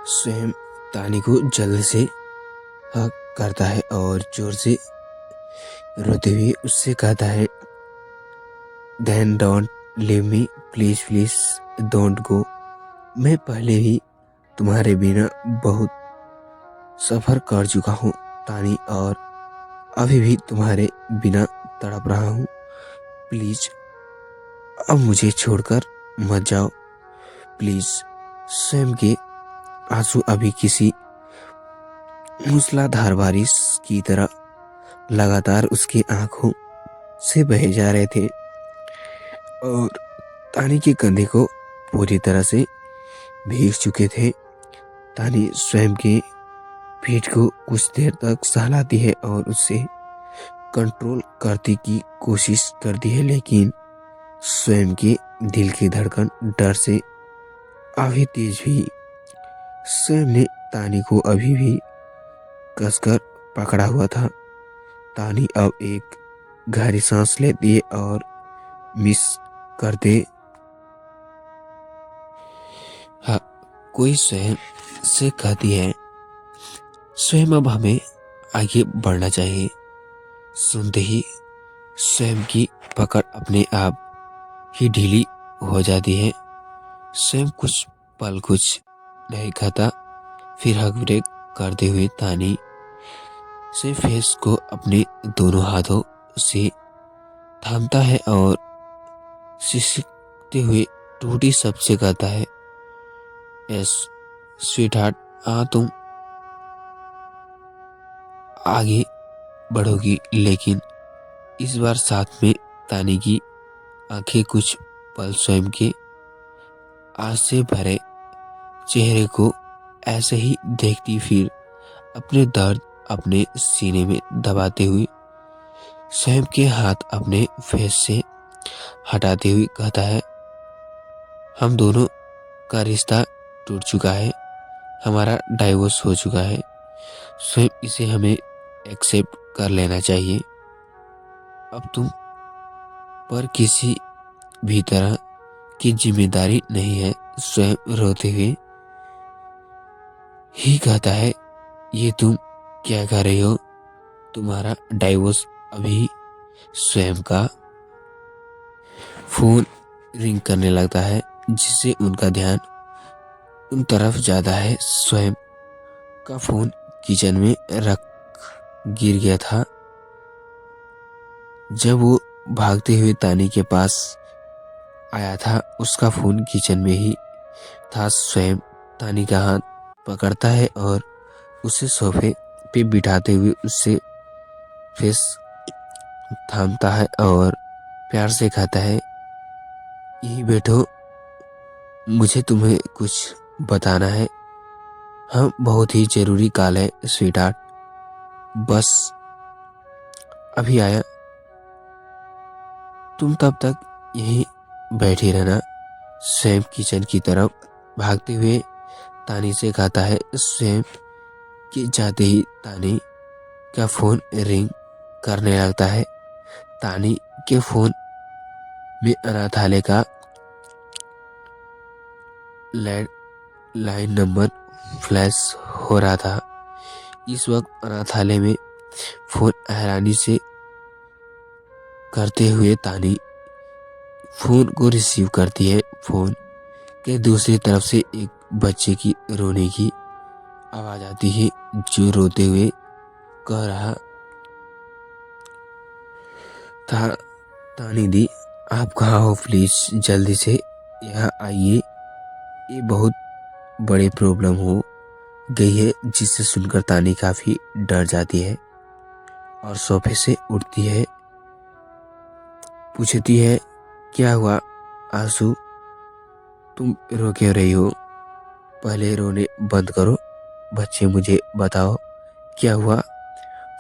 स्वयं तानी को जल्द से हक करता है और जोर से रोते हुए उससे कहता है, then don't leave me, please please don't go. मैं पहले ही तुम्हारे बिना बहुत सफ़र कर चुका हूँ तानी, और अभी भी तुम्हारे बिना तड़प रहा हूँ। प्लीज अब मुझे छोड़कर मत जाओ, प्लीज। स्वयं के आंसू अभी किसी मूसलाधार बारिश की तरह लगातार उसकी आंखों से बहे जा रहे थे और तानी के कंधे को पूरी तरह से भीग चुके थे। तानी स्वयं के पीठ को कुछ देर तक सहलाती है और उससे कंट्रोल करने की कोशिश करती है, लेकिन स्वयं के दिल की धड़कन डर से अभी तेज हुई। स्वयं ने तानी को अभी भी कसकर पकड़ा हुआ था। तानी अब एक गहरी सांस लेती है और मिस करते, हाँ, कोई स्वयं से कहती है, स्वयं अब हमें आगे बढ़ना चाहिए। सुनते ही स्वयं की पकड़ अपने आप ही ढीली हो जाती है। स्वयं कुछ पल कुछ नहीं कहता, फिर हक ब्रेक करते हुए तानी से फेस को अपने दोनों हाथों से थामता है और सिसकते हुए टूटी शब्द से कहता है, यस स्वीट हार्ट, हाँ तुम आगे बढ़ोगी, लेकिन इस बार साथ में। तानी की आंखें कुछ पल स्वयं के आज से भरे चेहरे को ऐसे ही देखती, फिर अपने दर्द अपने सीने में दबाते हुए स्वयं के हाथ अपने फेस से हटाते हुए कहता है, हम दोनों का रिश्ता टूट चुका है, हमारा डाइवोर्स हो चुका है। स्वयं इसे हमें एक्सेप्ट कर लेना चाहिए। अब तुम पर किसी भी तरह की जिम्मेदारी नहीं है। स्वयं रोते हुए ही कहता है, ये तुम क्या कर रही हो, तुम्हारा डाइवोर्स अभी। स्वयं का फोन रिंग करने लगता है, जिससे उनका ध्यान उन तरफ जाता है। स्वयं का फोन किचन में रख गिर गया था। जब वो भागते हुए तानी के पास आया था, उसका फोन किचन में ही था। स्वयं तानी का हाथ पकड़ता है और उसे सोफे पे बिठाते हुए उससे फेस थामता है और प्यार से कहता है, यही बैठो, मुझे तुम्हें कुछ बताना है। हाँ, बहुत ही जरूरी कॉल है स्वीट हार्ट, बस अभी आया, तुम तब तक यहीं बैठी रहना। स्वयं किचन की तरफ भागते हुए तानी से कहता है। स्वयं के जाते ही तानी का फोन रिंग करने लगता है। तानी के फोन में अनाथालय का लैंडलाइन नंबर फ्लैश हो रहा था। इस वक्त अनाथालय में फोन हैरानी से करते हुए तानी फोन को रिसीव करती है। फोन के दूसरी तरफ से एक बच्चे की रोने की आवाज आती है, जो रोते हुए कह रहा था, तानी दी, आप कहाँ हो, प्लीज जल्दी से यहाँ आइए, ये बहुत बड़ी प्रॉब्लम हो गई है। जिसे सुनकर तानी काफी डर जाती है और सोफे से उठती है। पूछती है, क्या हुआ आंसू, तुम रो क्यों रही हो, पहले रोने बंद करो, बच्चे मुझे बताओ क्या हुआ।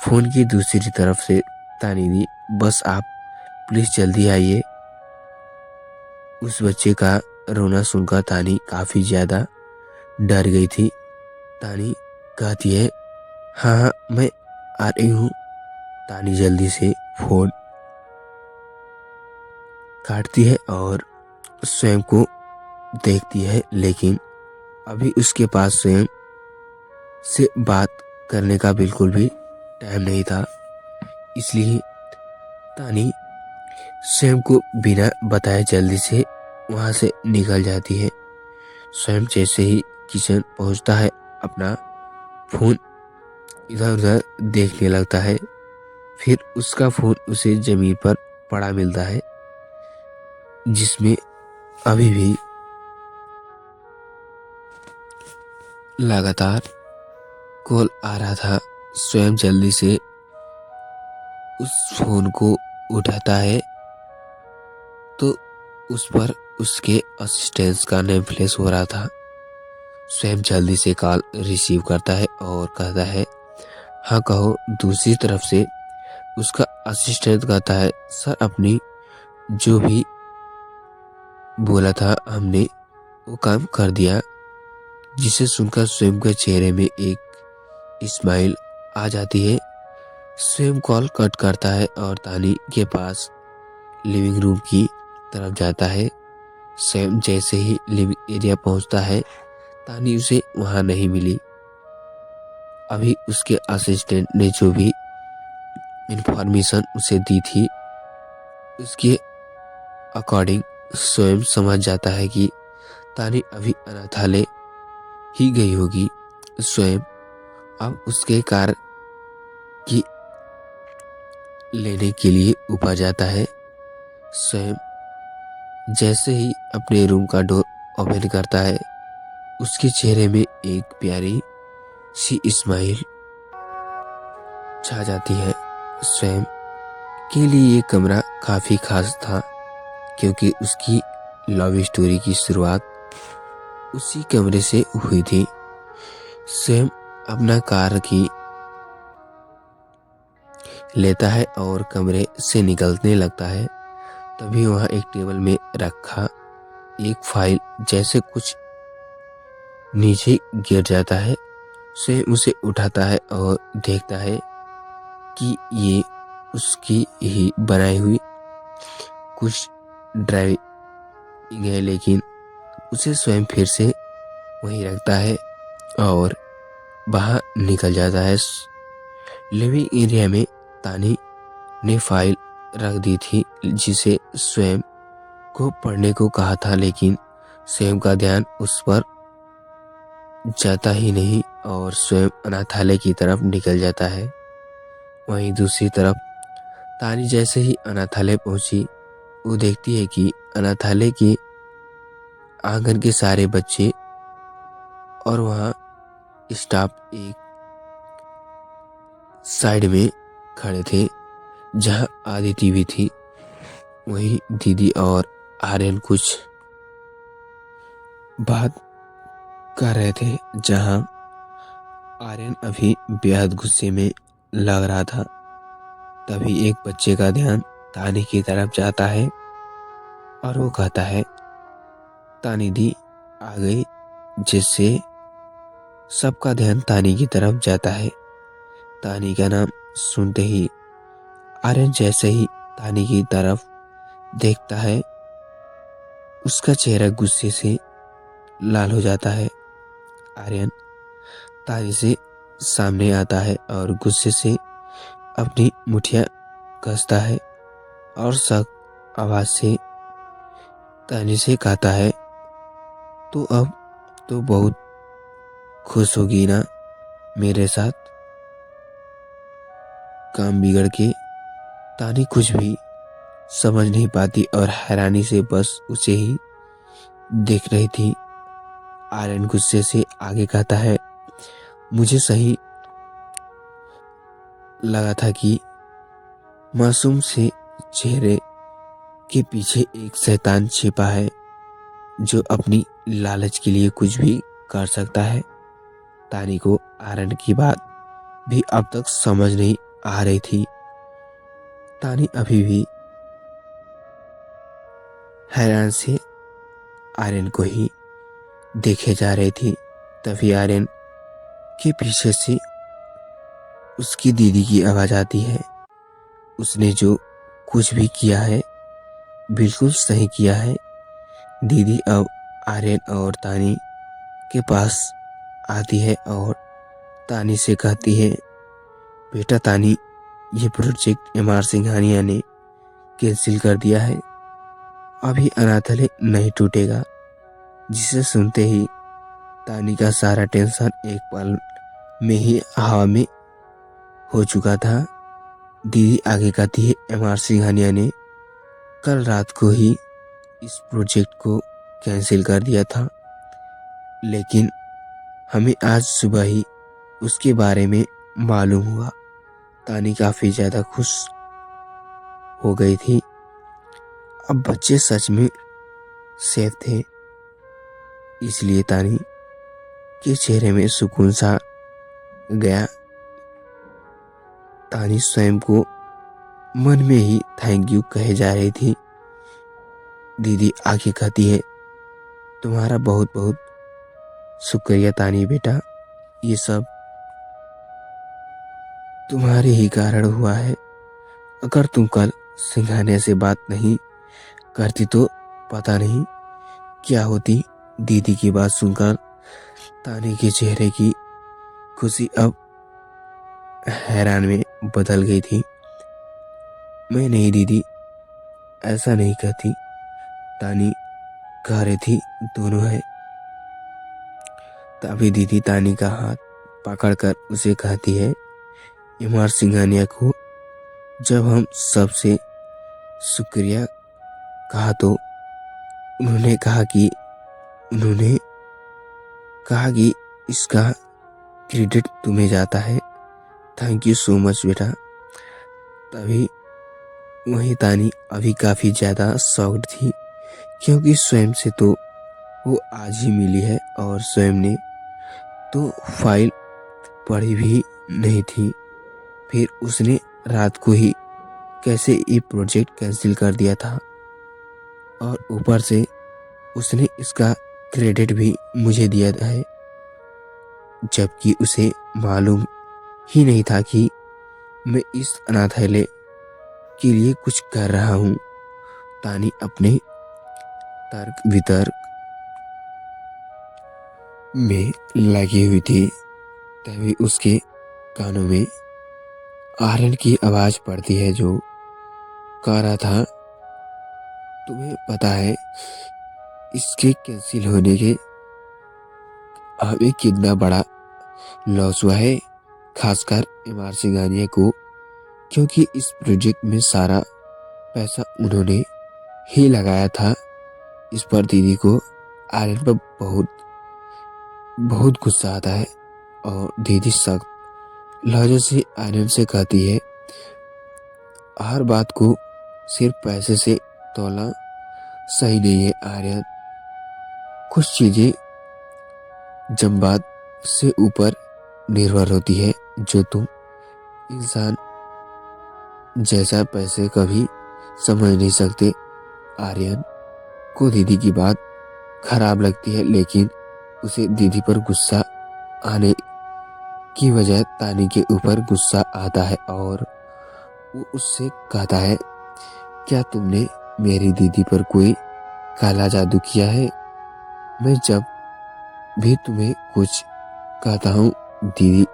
फोन की दूसरी तरफ से तानी दी, बस आप प्लीज जल्दी आइए। उस बच्चे का रोना सुनकर तानी काफी ज्यादा डर गई थी। तानी कहती है, हाँ हाँ मैं आ रही हूँ। तानी जल्दी से फोन काटती है और स्वयं को देखती है, लेकिन अभी उसके पास स्वयं से बात करने का बिल्कुल भी टाइम नहीं था। इसलिए तानी स्वयं को बिना बताए जल्दी से वहां से निकल जाती है। स्वयं जैसे ही किचन पहुंचता है, अपना फोन इधर उधर देखने लगता है। फिर उसका फोन उसे जमीन पर पड़ा मिलता है, जिसमें अभी भी लगातार कॉल आ रहा था। स्वयं जल्दी से उस फोन को उठाता है तो उस पर उसके असिस्टेंट का नेम फ्लैश हो रहा था। स्वयं जल्दी से कॉल रिसीव करता है और कहता है, हाँ कहो। दूसरी तरफ से उसका असिस्टेंट कहता है, सर अपनी जो भी बोला था हमने वो काम कर दिया। जिसे सुनकर स्वयं के चेहरे में एक स्माइल आ जाती है। स्वयं कॉल कट करता है और तानी के पास लिविंग रूम की तरफ जाता है। स्वयं जैसे ही लिविंग एरिया पहुंचता है, तानी उसे वहां नहीं मिली। अभी उसके असिस्टेंट ने जो भी इंफॉर्मेशन उसे दी थी, उसके अकॉर्डिंग स्वयं समझ जाता है कि तानी अभी अनाथालय ही गई होगी। स्वयं अब उसके कार की लेने के लिए ऊपर जाता है। स्वयं जैसे ही अपने रूम का डोर ओपन करता है, उसके चेहरे में एक प्यारी सी स्माइल छा जाती है। स्वयं के लिए ये कमरा काफी खास था, क्योंकि उसकी लव स्टोरी की शुरुआत उसी कमरे से हुई थी। स्वयं अपना कार की लेता है और कमरे से निकलने लगता है। तभी वहां एक टेबल में रखा एक फाइल जैसे कुछ नीचे गिर जाता है। स्वयं उसे उठाता है और देखता है कि ये उसकी ही बनाई हुई कुछ ड्राइंग है, लेकिन उसे स्वयं फिर से वहीं रखता है और बाहर निकल जाता है। लिविंग एरिया में तानी ने फाइल रख दी थी, जिसे स्वयं को पढ़ने को कहा था, लेकिन स्वयं का ध्यान उस पर जाता ही नहीं और स्वयं अनाथालय की तरफ निकल जाता है। वहीं दूसरी तरफ तानी जैसे ही अनाथालय पहुंची, वो देखती है कि अनाथालय के आंगन के सारे बच्चे और वहां स्टाफ एक साइड में खड़े थे, जहां आदिति भी थी। वहीं दीदी और आर्यन कुछ बात कर रहे थे, जहां आर्यन अभी बेहद गुस्से में लग रहा था। तभी एक बच्चे का ध्यान तानी की तरफ जाता है और वो कहता है, तानी दी आ गई, जिससे सबका ध्यान तानी की तरफ जाता है। तानी का नाम सुनते ही आर्यन जैसे ही तानी की तरफ देखता है, उसका चेहरा गुस्से से लाल हो जाता है। आर्यन तानी से सामने आता है और गुस्से से अपनी मुठियां कसता है और सख्त आवाज से तानी से कहता है, तो अब तो बहुत खुश होगी ना मेरे साथ काम बिगड़ के। तानी कुछ भी समझ नहीं पाती और हैरानी से बस उसे ही देख रही थी। आर्यन गुस्से से आगे कहता है, मुझे सही लगा था कि मासूम से चेहरे के पीछे एक शैतान छिपा है, जो अपनी लालच के लिए कुछ भी कर सकता है। तानी को आर्यन की बात भी अब तक समझ नहीं आ रही थी। तानी अभी भी हैरान से आर्यन को ही देखे जा रही थी। तभी आर्यन के पीछे से उसकी दीदी की आवाज आती है। उसने जो कुछ भी किया है बिल्कुल सही किया है। दीदी अब आर्यन और तानी के पास आती है और तानी से कहती है, बेटा तानी, ये प्रोजेक्ट एमआर सिंघानिया ने कैंसिल कर दिया है, अभी अनाथालय नहीं टूटेगा। जिसे सुनते ही तानी का सारा टेंशन एक पल में ही हवा में हो चुका था। दीदी आगे कहती है, एमआर सिंघानिया ने कल रात को ही इस प्रोजेक्ट को कैंसिल कर दिया था, लेकिन हमें आज सुबह ही उसके बारे में मालूम हुआ। तानी काफ़ी ज़्यादा खुश हो गई थी। अब बच्चे सच में सेफ थे, इसलिए तानी के चेहरे में सुकून सा गया। तानी स्वयं को मन में ही थैंक यू कहे जा रही थी। दीदी आगे कहती है, तुम्हारा बहुत बहुत शुक्रिया तानी बेटा, ये सब तुम्हारे ही कारण हुआ है। अगर तुम कल सिंघानिया से बात नहीं करती तो पता नहीं क्या होती। दीदी की बात सुनकर तानी के चेहरे की खुशी अब हैरान में बदल गई थी। मैं नहीं दीदी, ऐसा नहीं कहती, तानी कह रही थी, दोनों है। तभी दीदी तानी का हाथ पकड़कर उसे कहती है, एमआर सिंघानिया को जब हम सबसे शुक्रिया कहा तो उन्होंने कहा कि इसका क्रेडिट तुम्हें जाता है। थैंक यू सो मच बेटा। तभी वही तानी अभी काफ़ी ज़्यादा शॉक्ड थी, क्योंकि स्वयं से तो वो आज ही मिली है और स्वयं ने तो फाइल पढ़ी भी नहीं थी। फिर उसने रात को ही कैसे ये प्रोजेक्ट कैंसिल कर दिया था, और ऊपर से उसने इसका क्रेडिट भी मुझे दिया है, जबकि उसे मालूम ही नहीं था कि मैं इस अनाथालय के लिए कुछ कर रहा हूँ। तानी अपने तर्क वितर्क में लगी हुई थी। तभी उसके कानों में आर्यन की आवाज़ पड़ती है, जो कह रहा था, तुम्हें पता है इसके कैंसिल होने के हमें कितना बड़ा लॉस हुआ है, खासकर एमआर सिंघानिया को, क्योंकि इस प्रोजेक्ट में सारा पैसा उन्होंने ही लगाया था। इस पर दीदी को आर्यन पर बहुत गुस्सा आता है और दीदी सख्त लहजे से आर्यन से कहती है, हर बात को सिर्फ पैसे से तोलना सही नहीं है आर्यन। कुछ चीज़ें जज्बात से ऊपर निर्भर होती है, जो तुम इंसान जैसा पैसे कभी समझ नहीं सकते। आर्यन को दीदी की बात खराब लगती है, लेकिन उसे दीदी पर गुस्सा आने की वजह तानी के ऊपर गुस्सा आता है और वो उससे कहता है, क्या तुमने मेरी दीदी पर कोई काला जादू किया है? मैं जब भी तुम्हें कुछ कहता हूँ दीदी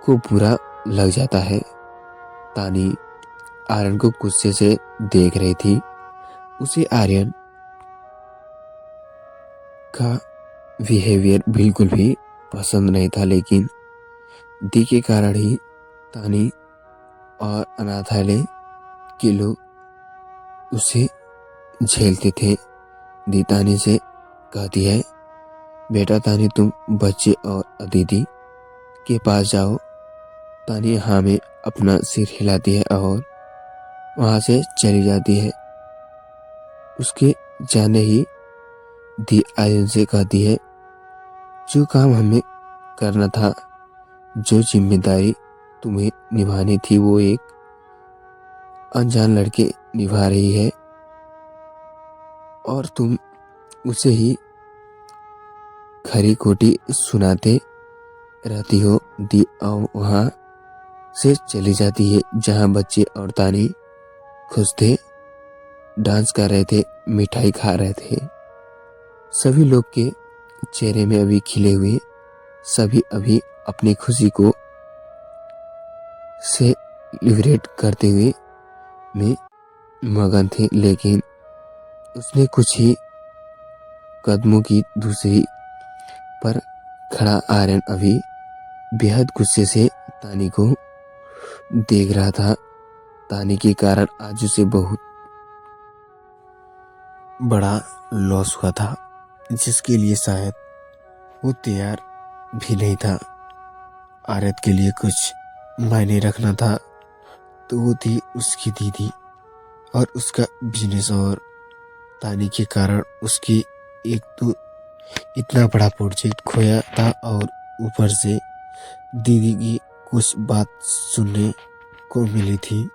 को बुरा लग जाता है। तानी आर्यन को गुस्से से देख रही थी। उसे आर्यन का बिहेवियर बिल्कुल भी पसंद नहीं था, लेकिन दी के कारण ही तानी और अनाथालय के लोग उसे झेलते थे। दी तानी से कहती है, बेटा तानी, तुम बच्चे और दीदी के पास जाओ। तानी हाँ में अपना सिर हिलाती है और वहाँ से चली जाती है। उसके जाने ही दी आर्यन से कहती है, जो काम हमें करना था, जो जिम्मेदारी तुम्हें निभानी थी, वो एक अनजान लड़के निभा रही है और तुम उसे ही खरी खोटी सुनाते रहती हो। दी वहाँ से चली जाती है जहाँ बच्चे और तानी खुश थे, डांस कर रहे थे, मिठाई खा रहे थे। सभी लोग के चेहरे में अभी खिले हुए सभी अभी अपनी खुशी को से लिबरेट करते हुए में मगन थे, लेकिन उसने कुछ ही कदमों की दूसरी पर खड़ा आर्यन अभी बेहद गुस्से से तानी को देख रहा था। तानी के कारण आज उसे बहुत बड़ा लॉस हुआ था, जिसके लिए शायद वो तैयार भी नहीं था। आरत के लिए कुछ मायने रखना था तो वो थी उसकी दीदी और उसका बिजनेस, और तानी के कारण उसकी एक तो इतना बड़ा प्रोजेक्ट खोया था और ऊपर से दीदी की कुछ बात सुनने को मिली थी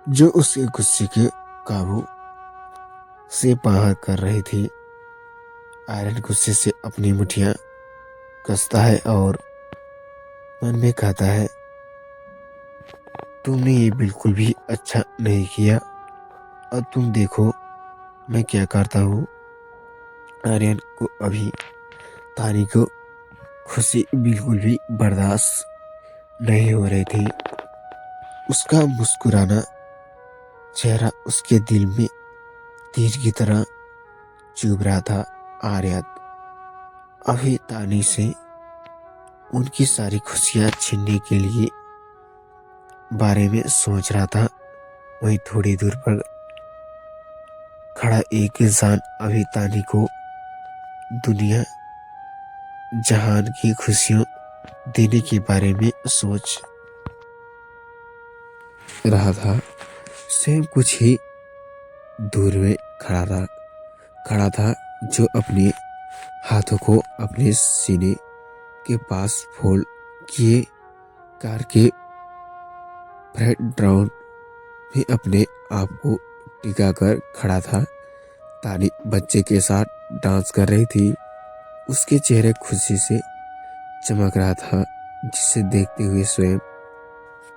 जो उसके गुस्से के काबू से बाहर कर रही थी। आयरन गुस्से से अपनी मुठियां कसता है और मन में कहता है, तुमने ये बिल्कुल भी अच्छा नहीं किया और तुम देखो मैं क्या करता हूँ। आर्यन को अभी तानी को खुशी बिल्कुल भी बर्दाश्त नहीं हो रही थी। उसका मुस्कुराना चेहरा उसके दिल में तीर की तरह चुभ रहा था। आर्यन अभी तानी से उनकी सारी खुशियां छीनने के लिए बारे में सोच रहा था। वहीं थोड़ी दूर पर खड़ा एक इंसान अभी तानी को दुनिया जहान की खुशियों देने के बारे में सोच रहा था। सेम कुछ ही दूर में खड़ा था जो अपने हाथों को अपने सीने के पास फोल्ड किए कार के फ्रंट राउंड में अपने आप को टिका कर खड़ा था। तानी बच्चे के साथ डांस कर रही थी। उसके चेहरे खुशी से चमक रहा था, जिसे देखते हुए स्वयं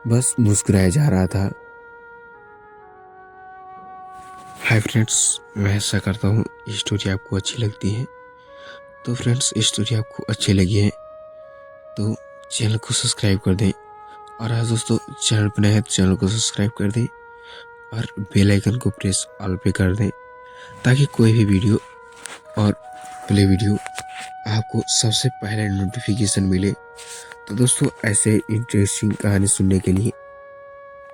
बस मुस्कुराया जा रहा था। हाय फ्रेंड्स, मैं ऐसा करता हूँ ये स्टोरी आपको अच्छी लगती है तो फ्रेंड्स स्टोरी आपको अच्छी लगी है तो चैनल को सब्सक्राइब कर दें, और आज दोस्तों चैनल पर नए हैं तो चैनल को सब्सक्राइब कर दें और बेल आइकन को प्रेस ऑल पे कर दें ताकि कोई भी वीडियो और प्ले वीडियो आपको सबसे पहले नोटिफिकेशन मिले। तो दोस्तों ऐसे इंटरेस्टिंग कहानी सुनने के लिए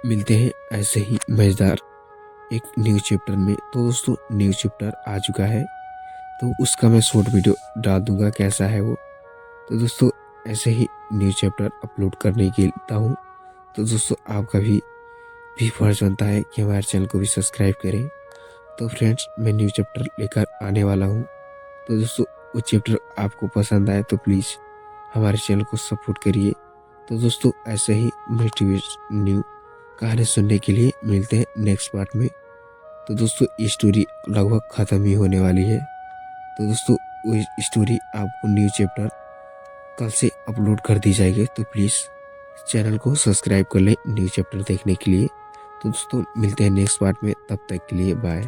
मिलते हैं ऐसे ही मज़ेदार एक न्यू चैप्टर में। तो दोस्तों न्यू चैप्टर आ चुका है तो उसका मैं शॉर्ट वीडियो डाल दूंगा कैसा है वो। तो दोस्तों ऐसे ही न्यू चैप्टर अपलोड करने के लिए हूँ तो दोस्तों आपका भी फर्ज बनता है कि हमारे चैनल को भी सब्सक्राइब करें। तो फ्रेंड्स मैं न्यू चैप्टर लेकर आने वाला हूँ तो दोस्तों वो चैप्टर आपको पसंद आए तो प्लीज़ हमारे चैनल को सपोर्ट करिए। तो दोस्तों ऐसे ही मोटिवेशन न्यू कहानी सुनने के लिए मिलते हैं नेक्स्ट पार्ट में। तो दोस्तों ये स्टोरी लगभग ख़त्म ही होने वाली है तो दोस्तों वो स्टोरी आपको न्यू चैप्टर कल से अपलोड कर दी जाएगी तो प्लीज़ चैनल को सब्सक्राइब कर लें न्यू चैप्टर देखने के लिए। तो दोस्तों मिलते हैं नेक्स्ट पार्ट में, तब तक के लिए बाय।